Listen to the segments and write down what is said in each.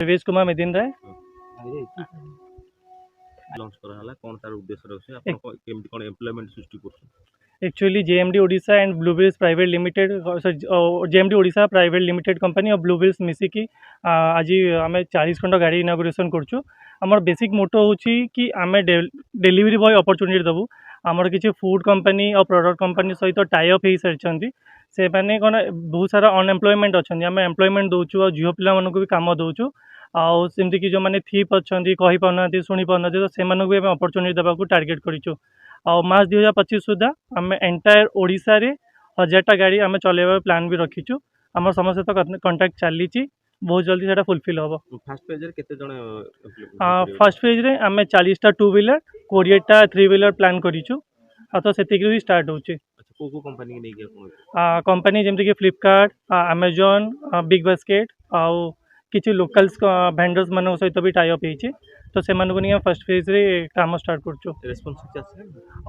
Devesh Kumar Medin Rai. Launch कराला कौन तार उद्देश्य रखछे आपण केमति कोन एम्प्लॉयमेंट सृष्टि करछन? Actually JMD Odisha and Bluebells private limited JMD Odisha private limited company और ब्लूबेल्स मिसिकी आज आम 40 खंड गाड़ी इनागुरेसन करछु। आमर बेसिक मोटो होची कि आम डेलीवरी बॉय अपॉर्चुनिटी दबु। आमर किसी फूड कंपनी और प्रोडक्ट कंपनी सहित टाई अप हो सारी से मैंने कौन बहुत सारा अनएम्प्लॉयमेंट अच्छा आम एम्प्लॉयमेंट दौचु और झील पिला भी कम दौचु। आमती कि जो मैंने थीप अच्छा कही पाना शुणी पाना तो से भी अपॉर्चुनिटी देवा टार्गेट करूँ। मार्च 2025 सुधा आम एंटायर ओडिशा रे 1000टा गाड़ी आम चलैबा प्लान भी रखीचु। आम समस्त सहित कंटाक्ट चली बहुत जल्दी से फुलफिल हम। फर्स्ट पेज रे केते जण फर्स्ट फेज रे आम 40टा 2 व्हीलर 20टा 3 व्हीलर प्लान करूँ। तो से स्टार्ट होची। अच्छा को कंपनी के नहीं गया कंपनी जमती कि फ्लिपकार्ट अमेजन बिग बास्केट आउ किसी लोकल्स भेंडर्स मान सहित भी टाई अप होती तो से नहीं फर्स्ट फेज रे काम स्टार्ट कर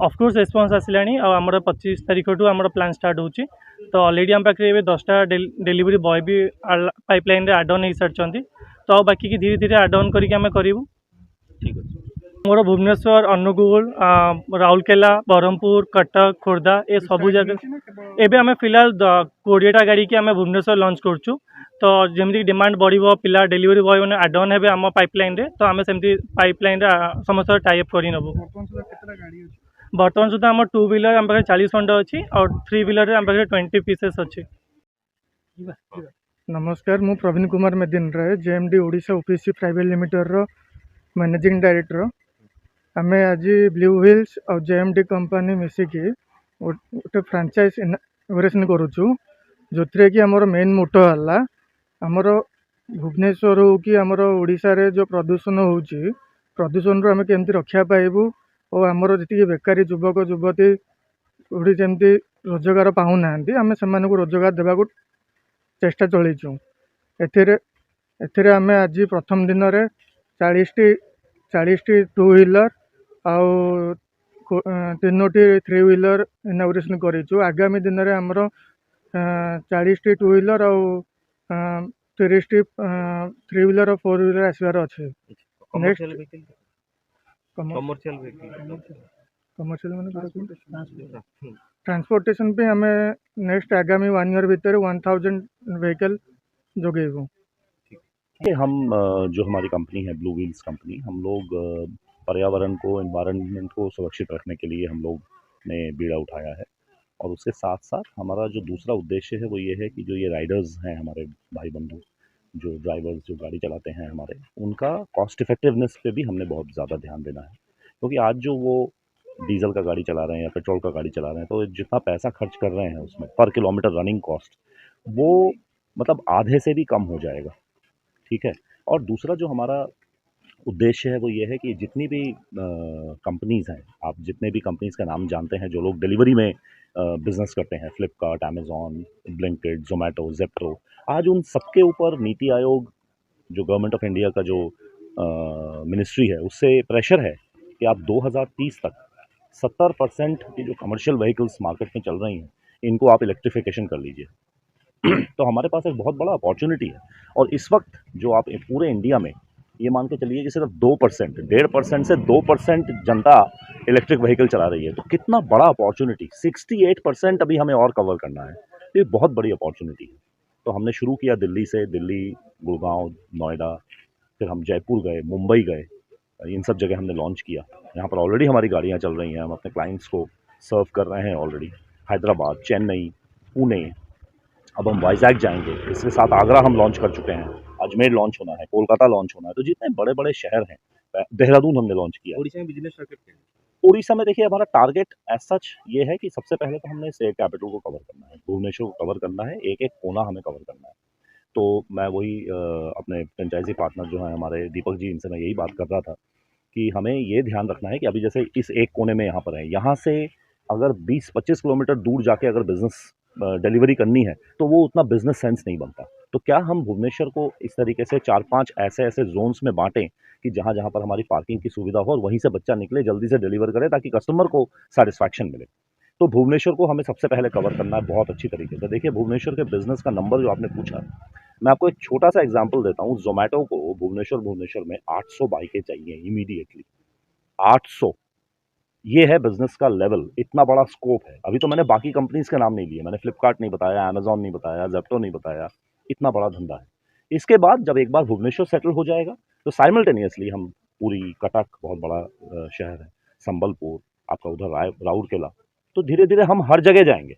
ऑफकोर्स रेस्पॉन्स आसलानी आमर 25 तारीख टू आम प्लान स्टार्ट होची। तो ऑलरेडी आम पाखे 10टा डिलीवरी बॉय भी पाइपलाइन रे एड ऑन हो सारी तो बाकी की धीरे धीरे एड ऑन करके आम करूँ। ठीक है मोर भुवनेश्वर अनुगुल राउरकेला ब्रह्मपुर कटक खोर्धा ये सबू जगह एवं आम फिलहाल 20टा गाड़ी की आम भुवनेश्वर लॉन्च करूँ। तो जमी डिमांड बढ़ो पिला डेलीवरी बॉय मैंने एड ऑन हे आम पाइपलाइन रे तो आम सेमती पाइपलाइन समस्त टाइप कर नबू। बर्तमान सुधा आम 2 व्हीलर आम पाखे 40 खंड अच्छी और 3 व्हीलर आम पाखे 20 पीसेस अच्छी। नमस्कार मु Praveen Kumar Medin Rai JMD Odisha OPC private limited रो मैनेजिंग डायरेक्टर। आम आज ब्लू व्हील्स और जेएमडी कंपनी मिसिकी गोटे फ्रांचाइज इनागुरेसन करुचु जो थी कि आमर मेन मोटो है आमर भुवनेश्वर हो कि आमर ओडिशा रे जो प्रदूषण होची प्रदूषण रो आम केमती रक्षा पाइबू और आमर जी बेकारी युवक युवती ओडी जमती रोजगार पाऊना आम से रोजगार देवा चेष्टा चलू। एथिरे आम आज प्रथम दिन में 40टी 2 व्हीलर आउ 3टी 3 व्हीलर इनागुरेसन करूँ। आगामी दिन में आमर 40टी 2 व्हीलर आउ 30टी 3 व्हीलर और 4 व्हीलर आसबार अच्छे। ट्रांसपोर्टेशन पे आम नेक्स्ट आगामी 1 ईयर भीतर 1000 व्हीकल जोगेबू। हम जो हमारी कंपनी है ब्लू व्हील्स कंपनी हम लोग पर्यावरण को एनवायरनमेंट को सुरक्षित रखने के लिए हम लोग ने बीड़ा उठाया है। और उसके साथ साथ हमारा जो दूसरा उद्देश्य है वो ये है कि जो ये राइडर्स हैं हमारे भाई बंधु जो ड्राइवर्स जो गाड़ी चलाते हैं हमारे उनका कॉस्ट इफेक्टिवनेस पे भी हमने बहुत ज़्यादा ध्यान देना है। क्योंकि आज जो वो डीजल का गाड़ी चला रहे हैं या पेट्रोल का गाड़ी चला रहे हैं तो जितना पैसा खर्च कर रहे हैं उसमें पर किलोमीटर रनिंग कॉस्ट वो मतलब आधे से भी कम हो जाएगा। ठीक है। और दूसरा जो हमारा उद्देश्य है वो ये है कि जितनी भी कंपनीज़ हैं आप जितने भी कंपनीज़ का नाम जानते हैं जो लोग डिलीवरी में बिजनेस करते हैं Flipkart Amazon Blinkit Zomato Zepto आज उन सबके ऊपर नीति आयोग जो गवर्नमेंट ऑफ इंडिया का जो मिनिस्ट्री है उससे प्रेशर है कि आप 2030 तक 70% की जो कमर्शियल व्हीकल्स मार्केट में चल रही हैं इनको आप इलेक्ट्रिफिकेशन कर लीजिए। तो हमारे पास एक बहुत बड़ा अपॉर्चुनिटी है। और इस वक्त जो आप पूरे इंडिया में ये मान के चलिए कि सिर्फ 2% 1.5% से 2% जनता इलेक्ट्रिक व्हीकल चला रही है तो कितना बड़ा अपॉर्चुनिटी 68% अभी हमें और कवर करना है। ये बहुत बड़ी अपॉर्चुनिटी है। तो हमने शुरू किया दिल्ली से दिल्ली गुड़गांव नोएडा फिर हम जयपुर गए मुंबई गए इन सब जगह हमने लॉन्च किया। यहाँ पर ऑलरेडी हमारी गाड़ियाँ चल रही हैं हम अपने क्लाइंट्स को सर्व कर रहे हैं ऑलरेडी हैदराबाद चेन्नई पुणे अब हम वाइजैक जाएंगे इसके साथ आगरा हम लॉन्च कर चुके हैं अजमेर लॉन्च होना है कोलकाता लॉन्च होना है। तो जितने बड़े बड़े शहर हैं देहरादून हमने लॉन्च किया। उड़ीसा में बिजनेस टारगेट क्या है? उड़ीसा में देखिए हमारा टारगेट एज सच ये है कि सबसे पहले तो हमने स्टेट कैपिटल को कवर करना है भुवनेश्वर को कवर करना है एक एक कोना हमें कवर करना है। तो मैं वही अपने फ्रेंचाइजी पार्टनर जो हैं हमारे दीपक जी इनसे मैं यही बात कर रहा था कि हमें ये ध्यान रखना है कि अभी जैसे इस एक कोने में यहाँ पर है यहाँ से अगर 20-25 किलोमीटर दूर जाके अगर बिजनेस डिलीवरी करनी है तो वो उतना बिजनेस सेंस नहीं बनता। तो क्या हम भुवनेश्वर को इस तरीके से 4-5 ऐसे जोन्स में बांटें कि जहाँ जहाँ पर हमारी पार्किंग की सुविधा हो और वहीं से बच्चा निकले जल्दी से डिलीवर करे ताकि कस्टमर को सेटिस्फैक्शन मिले। तो भुवनेश्वर को हमें सबसे पहले कवर करना है बहुत अच्छी तरीके से। देखिए भुवनेश्वर के बिजनेस का नंबर जो आपने पूछा, मैं आपको एक छोटा सा एग्जांपल देता हूँ। जोमेटो को भुवनेश्वर में 800 बाइकें चाहिए इमीडिएटली, 800। ये है बिजनेस का लेवल, इतना बड़ा स्कोप है। अभी तो मैंने बाकी कंपनीज के नाम नहीं लिए, मैंने फ्लिपकार्ट नहीं बताया, अमेजॉन नहीं बताया, जेप्टो नहीं बताया, इतना बड़ा धंधा है। इसके बाद जब एक बार भुवनेश्वर सेटल हो जाएगा तो साइमल्टेनियसली हम पूरी कटक बहुत बड़ा शहर है, संबलपुर, आपका उधर राउरकेला, तो धीरे धीरे हम हर जगह जाएंगे।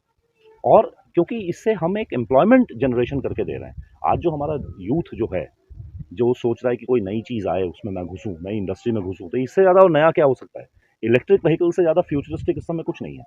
और क्योंकि इससे हम एक एम्प्लॉयमेंट जनरेशन करके दे रहे हैं। आज जो हमारा यूथ जो है, जो सोच रहा है कि कोई नई चीज़ आए उसमें मैं घुसूँ, नई इंडस्ट्री में घुसूँ, तो इससे ज़्यादा और नया क्या हो सकता है। इलेक्ट्रिक व्हीकल से ज़्यादा फ्यूचरिस्टिक इस समय कुछ नहीं है।